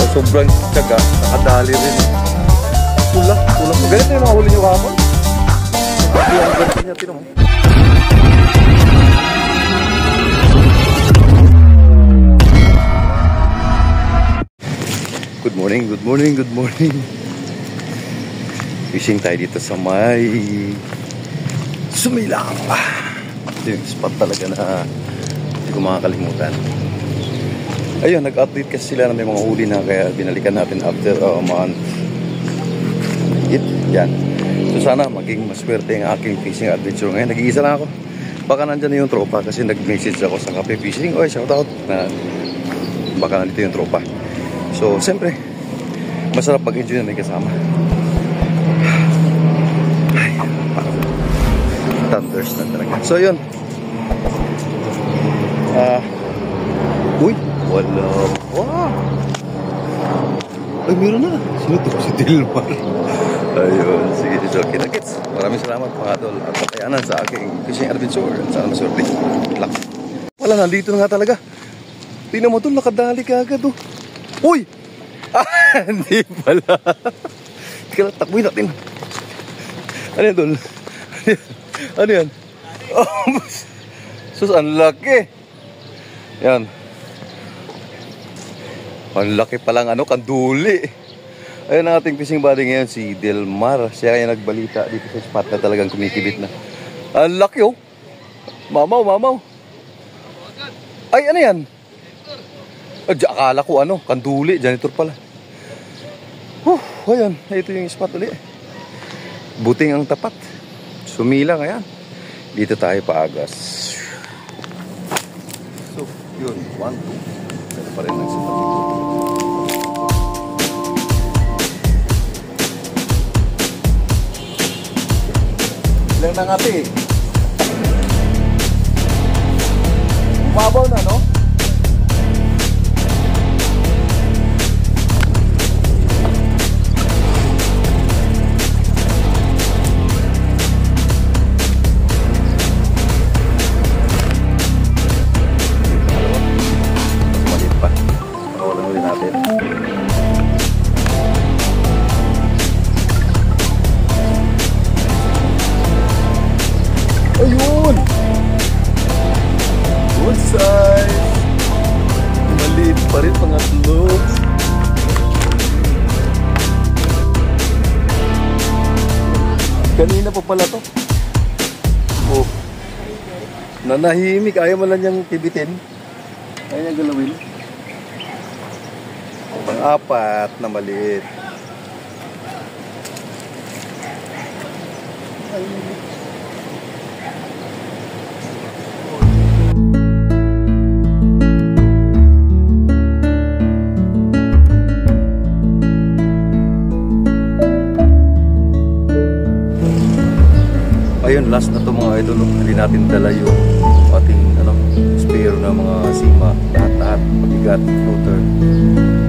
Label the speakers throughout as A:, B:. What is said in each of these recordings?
A: sobrang tiyaga, nakadali rin. Pula. Ganito yung mga huli nyo kahapon. Ang ganda niya, tinan mo. Good morning. Fishing tayo dito sa may Sumilang. Ito yung spot talaga na hindi ko makakalimutan. Ayun, nag-update kasi sila na may mga huli na, kaya binalikan natin after a month. Yan. So sana maging maswerte ang aking fishing adventure ngayon. Nag-iisa lang ako. Baka nandyan na yung tropa kasi nag-message ako sa Cafe Fishing. Oy, shoutout na baka nandito yung tropa. So, siyempre, masarap mag-enjoy na may kasama. Ay, thunders na talaga. So, yun. Uy, wala. Wow. Ay, meron na. Sino to? Si Dilmar. Ayun, sige, okay na kids. Maraming salamat mga tol at patayanan sa aking fishing adventure. Sana maswerte. Good luck. Wala, nandito na nga talaga. Tingnan mo tol, nakadali ka agad oh. Uy! Hindi pala. Teka lang, takbuhin natin. Ano yan tol? Ano yan? Oh, sus, ang laki. Yan. Ang laki palang kanduli. Ayun ang ating fishing buddy ngayon, si Delmar. Siya kaya nagbalita dito sa spot na talagang kumikibit na. Ang laki oh. Mamaw. Ay, ano yan? Akala ko kanduli. Janitor pala. Ayan, ito yung spot ulit. Buting ang tapat. Sumilang, ayan. Dito tayo paagas. So, yun. 1, 2. Pero pa rin ang spot dito. Ilang na nga ito Umabaw na, no? Maliit pa. Pakawalan ulit natin. Ayun! Good size! Maliit pa rin pangatlo. Kanina pa pala to. Oh. Nanahimik. Ayaw mo lang niyang kibitin. Ayaw niyang galawin. Pang-apat na maliit. Ayun, last na to mga idol. Hindi natin dala yung ating spare na mga sima. Lahat-lahat, pagigat, floater.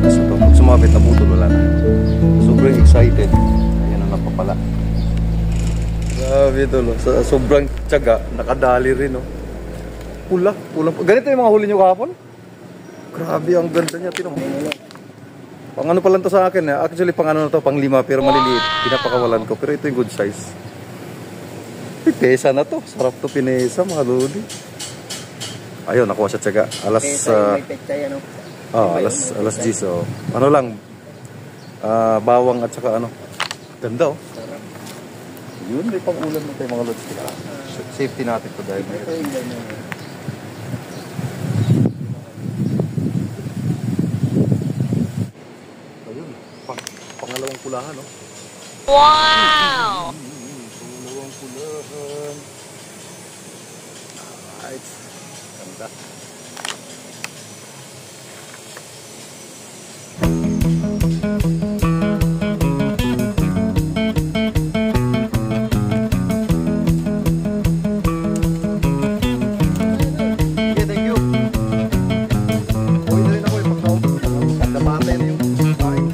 A: So ito, pag sumabit na butol, wala na. Sobrang excited. Ayan ang napapala. Grabe ito, sobrang tiyaga. Nakadali rin, Pula. Ganito yung mga huli nyo kahapon? Grabe, ang ganda niya. Tinong. Pang pa lang to sa akin. Actually, pang na to, pang 5, pero maliliit. Pinapakawalan ko. Pero ito yung good size. Pesa na to. Sarap to pinesa, mga lodi. Ayun, nakuha siya tiyaga. Alas 10. So, lang. Bawang at saka Ganda Yun, may pang-ulam na tayo mga lodi. Safety natin to dahil. Ayun, pangalawang pulahan Wow! Pulahan. Alright. Ganda. Okay, thank you. Uwi na rin ako pagkabate na yung kain.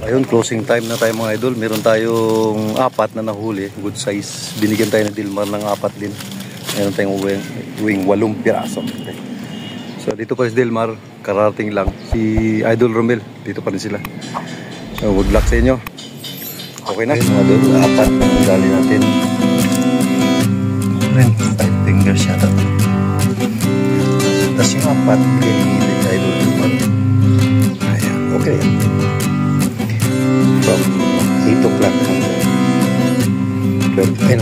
A: Ayun, closing time na tayo mga idol. Meron tayong 4 na nahuli, good size. Binigyan tayo ng Dilmar ng 4 din. Meron tayong uwing 8 piraso. Okay. So dito pa si Dilmar, kararating lang. Si Idol Romel, dito pa rin sila. So good luck sa inyo. Okay na mga idol, 4 ang dali natin. 5 fingers yata. Tapos yung 4 kay Idol Romel. Ayan, okay. From 8 o'clock hanggang 12, ay,